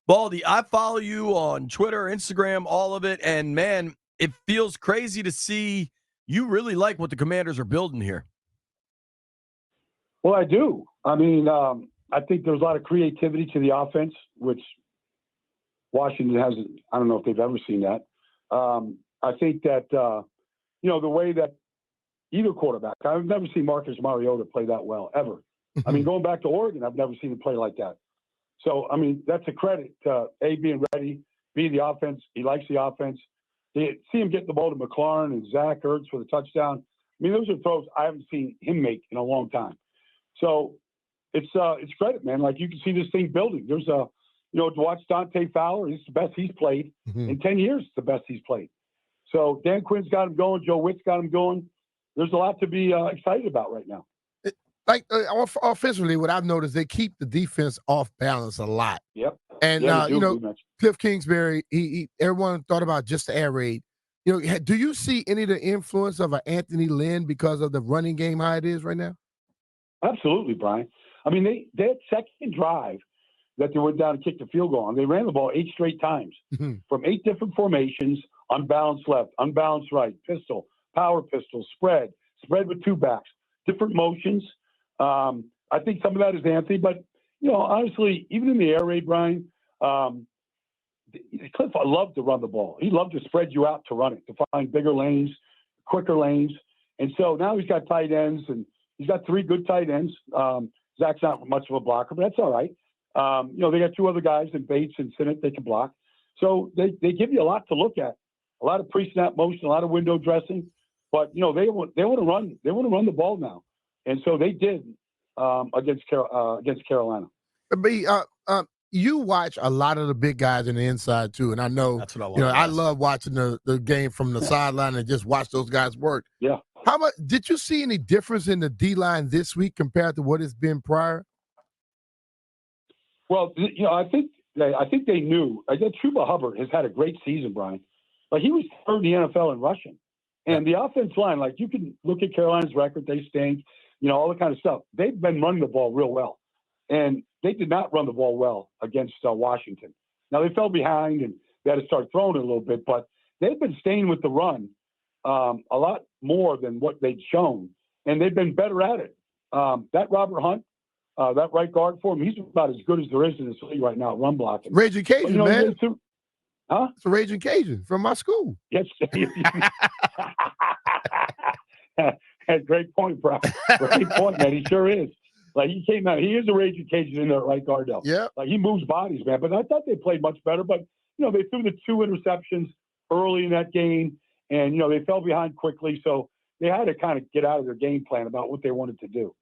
Baldy, I follow you on Twitter, Instagram, all of it, and man, it feels crazy to see you really like what the Commanders are building here. Well, I do. I mean, I think there's a lot of creativity to the offense, which Washington hasn't. I don't know if they've ever seen that. I think that the way that either quarterback, I've never seen Marcus Mariota play that well ever. I mean, going back to Oregon, I've never seen him play like that. So, I mean, that's a credit to A, being ready, B, the offense. He likes the offense. See him get the ball to McLaurin and Zach Ertz for the touchdown. I mean, those are throws I haven't seen him make in a long time. So it's credit, man. Like, you can see this thing building. There's to watch Dante Fowler, he's the best he's played. In 10 years, it's the best he's played. So Dan Quinn's got him going. Joe Witt's got him going. There's a lot to be excited about right now. Offensively, what I've noticed, they keep the defense off balance a lot. Yep. And Cliff Kingsbury, he everyone thought about just the air raid. Do you see any of the influence of an Anthony Lynn because of the running game how it is right now? Absolutely, Brian. I mean, they had second drive that they went down and kicked the field goal on. They ran the ball 8 straight times from 8 different formations: unbalanced left, unbalanced right, pistol, power pistol, spread with 2 backs, different motions. I think some of that is Anthony, but honestly, even in the air raid, Brian, Cliff loved to run the ball. He loved to spread you out to run it, to find bigger lanes, quicker lanes. And so now he's got tight ends, and he's got 3 good tight ends. Zach's not much of a blocker, but that's all right. They got 2 other guys in Bates and Sinnott they can block. So they give you a lot to look at, a lot of pre-snap motion, a lot of window dressing. But they want to run. They want to run the ball now, and so they did against Carolina. But you watch a lot of the big guys in the inside too, and I know that's what I love. I love watching the game from the sideline and just watch those guys work. Yeah. How much did you see any difference in the D line this week compared to what it's been prior? Well, I think they knew. I guess Chuba Hubbard has had a great season, Brian. Like, he was third in the NFL in rushing. And the offensive line, like, you can look at Carolina's record, they stink, all the kind of stuff. They've been running the ball real well. And they did not run the ball well against Washington. Now, they fell behind and they had to start throwing it a little bit, but they've been staying with the run a lot more than what they'd shown. And they've been better at it. That Robert Hunt, that right guard for him, he's about as good as there is in this league right now at run blocking. Raging Cajun, man. Huh? It's a Raging Cajun from my school. Yes. Great point, bro. Great point, man. He sure is. Like, he came out. He is a Raging Cajun in there at right guard, though. Yeah. Like, he moves bodies, man. But I thought they played much better. But, they threw the 2 interceptions early in that game. And, they fell behind quickly. So they had to kind of get out of their game plan about what they wanted to do.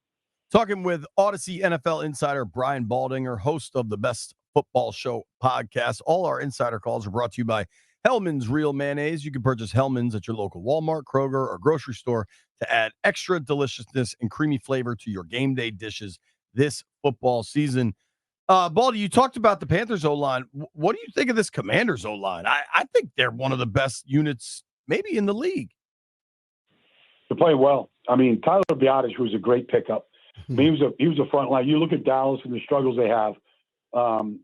Talking with Audacy NFL insider Brian Baldinger, host of the Best Football Show podcast. All our insider calls are brought to you by Hellman's Real Mayonnaise. You can purchase Hellman's at your local Walmart, Kroger, or grocery store to add extra deliciousness and creamy flavor to your game day dishes this football season. Baldy, you talked about the Panthers O-line. What do you think of this Commanders O-line? I think they're one of the best units maybe in the league. They're playing well. I mean, Tyler Biotis was a great pickup. I mean, he was a front line. You look at Dallas and the struggles they have.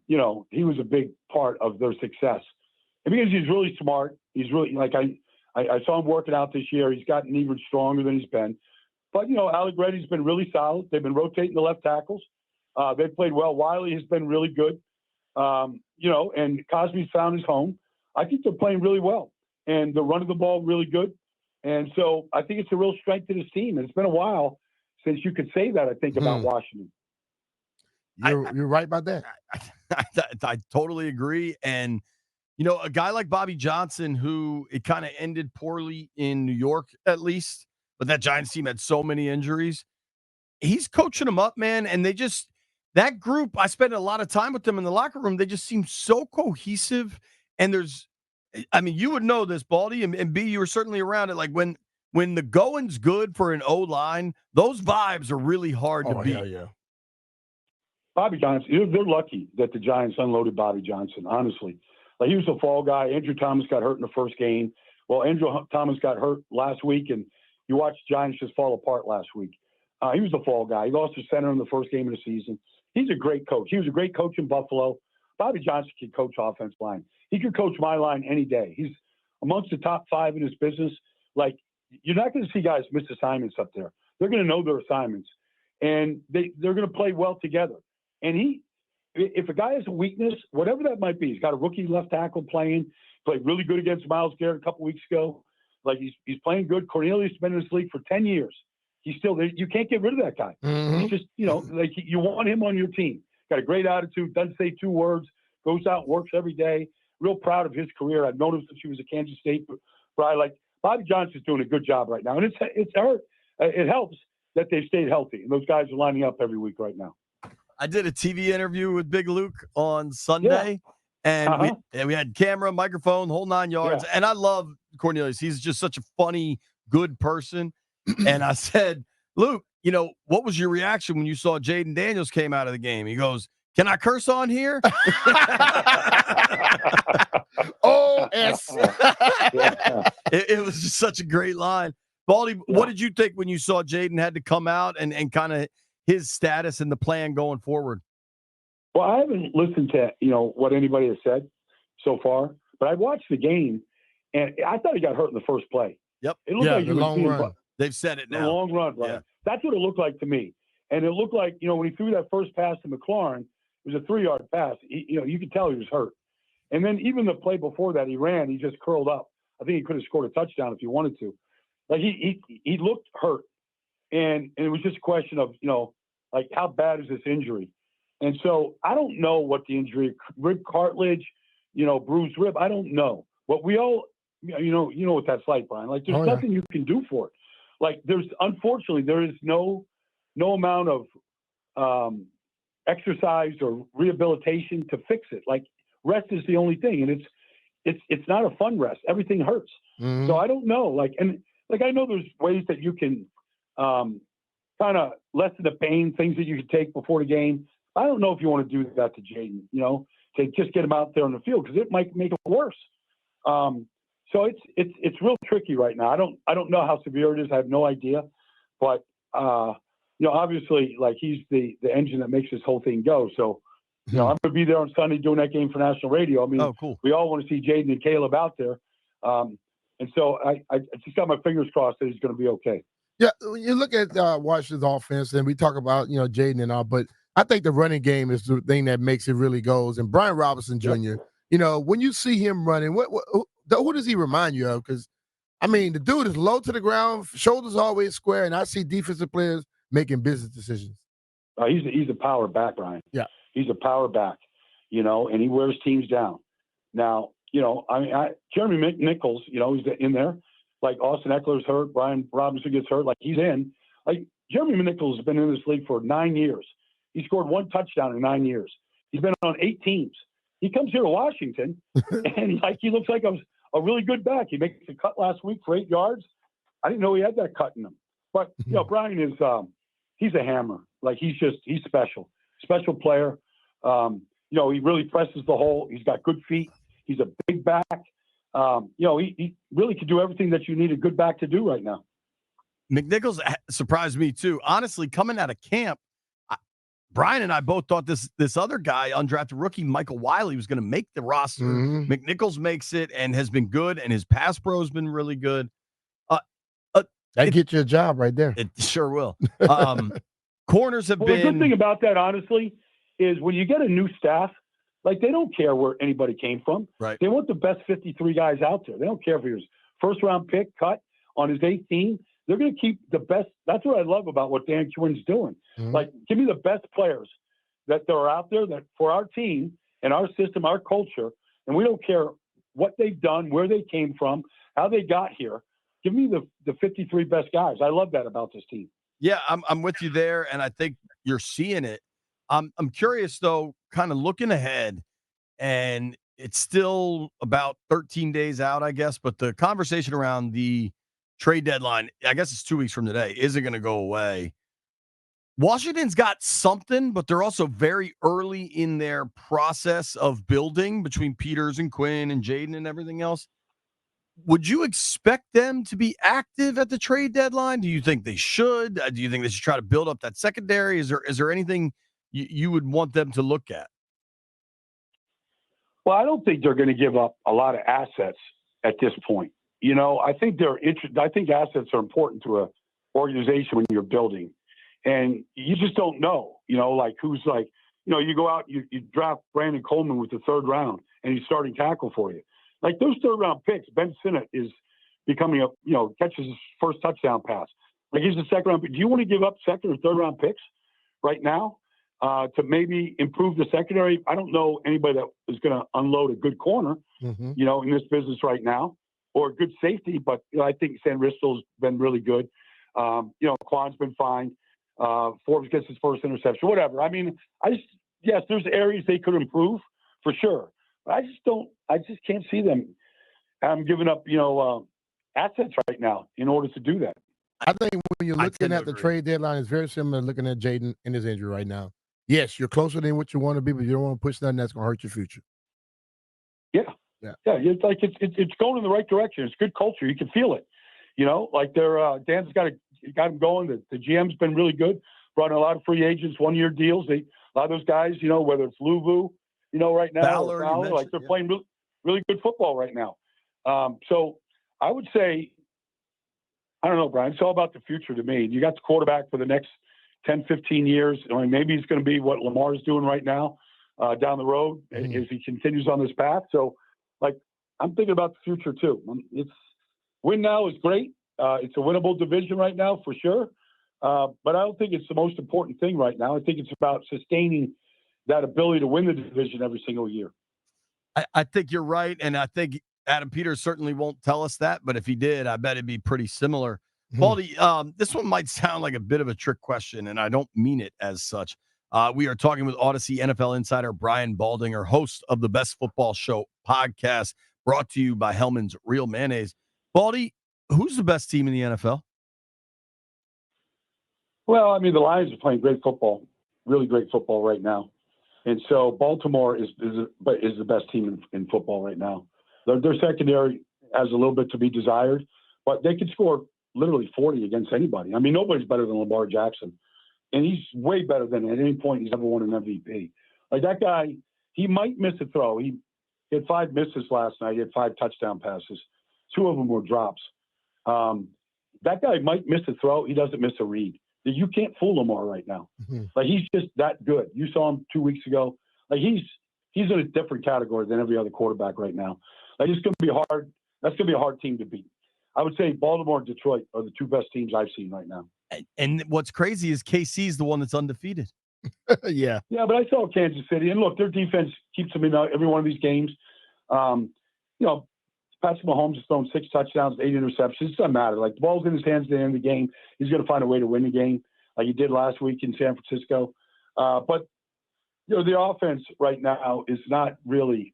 He was a big part of their success. And because he's really smart, he's really like I saw him working out this year. He's gotten even stronger than he's been. But Allegretti's been really solid. They've been rotating the left tackles. They've played well. Wiley has been really good. And Cosby's found his home. I think they're playing really well, and they're running the ball really good. And so I think it's a real strength of this team. And it's been a while since you could say that, I think, about Washington. You're right about that. I totally agree. And, a guy like Bobby Johnson, who it kind of ended poorly in New York, at least, but that Giants team had so many injuries. He's coaching them up, man. And that group, I spent a lot of time with them in the locker room. They just seem so cohesive. And you would know this, Baldy, and B, you were certainly around it. Like, when the going's good for an O-line, those vibes are really hard to beat. Yeah. Bobby Johnson, they're lucky that the Giants unloaded Bobby Johnson, honestly. Like, he was a fall guy. Andrew Thomas got hurt in the first game. Well, Andrew Thomas got hurt last week, and you watched the Giants just fall apart last week. He was a fall guy. He lost his center in the first game of the season. He's a great coach. He was a great coach in Buffalo. Bobby Johnson can coach offense line. He could coach my line any day. He's amongst the top 5 in his business. Like, you're not going to see guys miss assignments up there. They're going to know their assignments, and they're going to play well together. And if a guy has a weakness, whatever that might be, he's got a rookie left tackle playing, played really good against Myles Garrett a couple weeks ago. Like, he's playing good. Cornelius has been in this league for 10 years. He's still there. You can't get rid of that guy. Mm-hmm. He's just, like, you want him on your team. Got a great attitude, doesn't say 2 words, goes out, works every day. Real proud of his career. I've known him since he was at Kansas State. But I like Bobby Johnson's doing a good job right now. And it's hurt. It helps that they've stayed healthy. And those guys are lining up every week right now. I did a TV interview with Big Luke on Sunday, and we had camera, microphone, the whole 9 yards. Yeah. And I love Cornelius. He's just such a funny, good person. And I said, Luke, what was your reaction when you saw Jaden Daniels came out of the game? He goes, "Can I curse on here?" O-S. It was just such a great line. Baldy, what did you think when you saw Jaden had to come out and kind of his status and the plan going forward? Well, I haven't listened to, what anybody has said so far, but I watched the game, and I thought he got hurt in the first play. Yep. It looked like the long run. They've said it now. The long run, right? Yeah. That's what it looked like to me. And it looked like, when he threw that first pass to McLaurin, it was a 3-yard pass. You could tell he was hurt. And then even the play before that, he ran, he just curled up. I think he could have scored a touchdown if he wanted to. Like, he looked hurt. And it was just a question of, like, how bad is this injury? And so I don't know what the injury, rib cartilage, bruised rib, I don't know. But we all, you know what that's like, Brian. Like, there's nothing you can do for it. Like, unfortunately, there is no amount of exercise or rehabilitation to fix it. Like, rest is the only thing. And it's not a fun rest. Everything hurts. Mm-hmm. So I don't know. Like, I know there's ways that you can kind of lessen the pain, things that you can take before the game. I don't know if you want to do that to Jaden, to just get him out there on the field, because it might make it worse. So it's real tricky right now. I don't know how severe it is. I have no idea. But, obviously, like, he's the engine that makes this whole thing go. So, I'm going to be there on Sunday doing that game for national radio. I mean, cool. We all want to see Jaden and Caleb out there. And so I just got my fingers crossed that he's going to be okay. Yeah, you look at Washington's offense, and we talk about, Jaden and all, but I think the running game is the thing that makes it really goes. And Brian Robinson Jr., when you see him running, who does he remind you of? Because, I mean, the dude is low to the ground, shoulders always square, and I see defensive players making business decisions. He's a power back, Brian. Yeah. He's a power back, and he wears teams down. Now, Jeremy McNichols, he's in there. Like, Austin Eckler's hurt, Brian Robinson gets hurt, like, he's in. Like, Jeremy McNichols has been in this league for 9 years. He scored 1 touchdown in 9 years. He's been on 8 teams. He comes here to Washington, and, like, he looks like a really good back. He makes a cut last week for 8 yards. I didn't know he had that cut in him. But, Brian is he's a hammer. Like, he's special. Special player. He really presses the hole. He's got good feet. He's a big back. He really could do everything that you need a good back to do right now. McNichols surprised me too. Honestly, coming out of camp, Brian and I both thought this other guy, undrafted rookie, Michael Wyche, was going to make the roster. Mm-hmm. McNichols makes it and has been good, and his pass pro has been really good. That gets you a job right there. It sure will. Corners have been. The good thing about that, honestly, is when you get a new staff, like, they don't care where anybody came from. Right. They want the best 53 guys out there. They don't care if he was first-round pick, cut on his 18. They're going to keep the best. That's what I love about what Dan Quinn's doing. Mm-hmm. Like, give me the best players that are out there that for our team and our system, our culture, and we don't care what they've done, where they came from, how they got here. Give me the 53 best guys. I love that about this team. Yeah, I'm with you there, and I think you're seeing it. I'm curious, though, kind of looking ahead, and it's still about 13 days out, I guess, but the conversation around the trade deadline, I guess it's 2 weeks from today, isn't going to go away. Washington's got something, but they're also very early in their process of building between Peters and Quinn and Jaden and everything else. Would you expect them to be active at the trade deadline? Do you think they should? Do you think they should try to build up that secondary? Is there anything you would want them to look at? Well, I don't think they're going to give up a lot of assets at this point. I think I think assets are important to a organization when you're building, and you just don't know. Like who's like, you go out, you draft Brandon Coleman with the third round, and he's starting tackle for you. Like those third round picks, Ben Sinnott is becoming catches his first touchdown pass. Like he's a second round pick. Do you want to give up second or third round picks right now to maybe improve the secondary? I don't know anybody that is going to unload a good corner, in this business right now, or a good safety. But I think San Ristel's been really good. Quan's been fine. Forbes gets his first interception, whatever. I mean, yes, there's areas they could improve for sure. But I just can't see them giving up, assets right now in order to do that. I think when you're looking at the trade deadline, it's very similar to looking at Jaden and his injury right now. Yes, you're closer than what you want to be, but you don't want to push nothing that's going to hurt your future. Yeah. It's like it's going in the right direction. It's good culture. You can feel it. Like Dan's got him going. The GM's been really good. Brought in a lot of free agents, 1-year deals. A lot of those guys, whether it's Luvu, right now, Fowler, like they're playing really, really good football right now. So I would say, I don't know, Brian, it's all about the future to me. You got the quarterback for the next 10, 15 years. I mean, maybe he's going to be what Lamar's doing right now down the road as he continues on this path. So, I'm thinking about the future too. Win now is great. It's a winnable division right now for sure. But I don't think it's the most important thing right now. I think it's about sustaining that ability to win the division every single year. I think you're right. And I think Adam Peters certainly won't tell us that, but if he did, I bet it'd be pretty similar. Baldy, this one might sound like a bit of a trick question, and I don't mean it as such. We are talking with Audacy NFL insider Brian Baldinger, host of the Best Football Show podcast, brought to you by Hellman's Real Mayonnaise. Baldy, who's the best team in the NFL? Well, I mean, the Lions are playing great football, really great football right now. And so Baltimore is the best team in football right now. Their secondary has a little bit to be desired, but they could score literally 40 against anybody. I mean, nobody's better than Lamar Jackson. And he's way better than at any point he's ever won an MVP. Like that guy, he might miss a throw. He had 5 misses last night. He had 5 touchdown passes. 2 of them were drops. That guy might miss a throw. He doesn't miss a read. You can't fool Lamar right now. Like he's just that good. You saw him 2 weeks ago. Like he's in a different category than every other quarterback right now. Like it's going to be hard. That's going to be a hard team to beat. I would say Baltimore and Detroit are the 2 best teams I've seen right now. And what's crazy is KC is the one that's undefeated. Yeah, but I saw Kansas City, and look, their defense keeps them in every one of these games. Patrick Mahomes has thrown 6 touchdowns, 8 interceptions. It doesn't matter. Like the ball's in his hands at the end of the game. He's going to find a way to win the game, like he did last week in San Francisco. But the offense right now is not really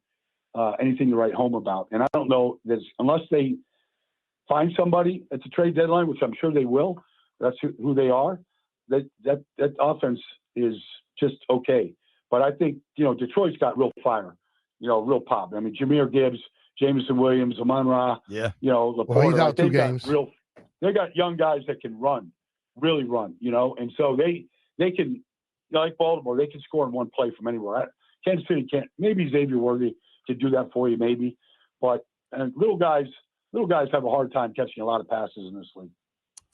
anything to write home about. And I don't know unless they find somebody at the trade deadline, which I'm sure they will. That's who they are. That offense is just okay. But I think Detroit's got real fire, real pop. I mean, Jahmyr Gibbs, Jameson Williams, Amon-Ra, Laporta. Well, he's out 2 games. They got young guys that can run, really run, and so they can, like Baltimore, they can score in one play from anywhere. Kansas City can't. Maybe Xavier Worthy could do that for you, maybe. But little guys have a hard time catching a lot of passes in this league.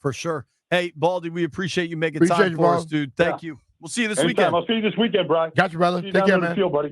For sure. Hey, Baldy, we appreciate you making time for us, dude. Thank you. We'll see you this weekend. I'll see you this weekend, Brian. Got you, brother. See you Take down care, on the man. field, buddy.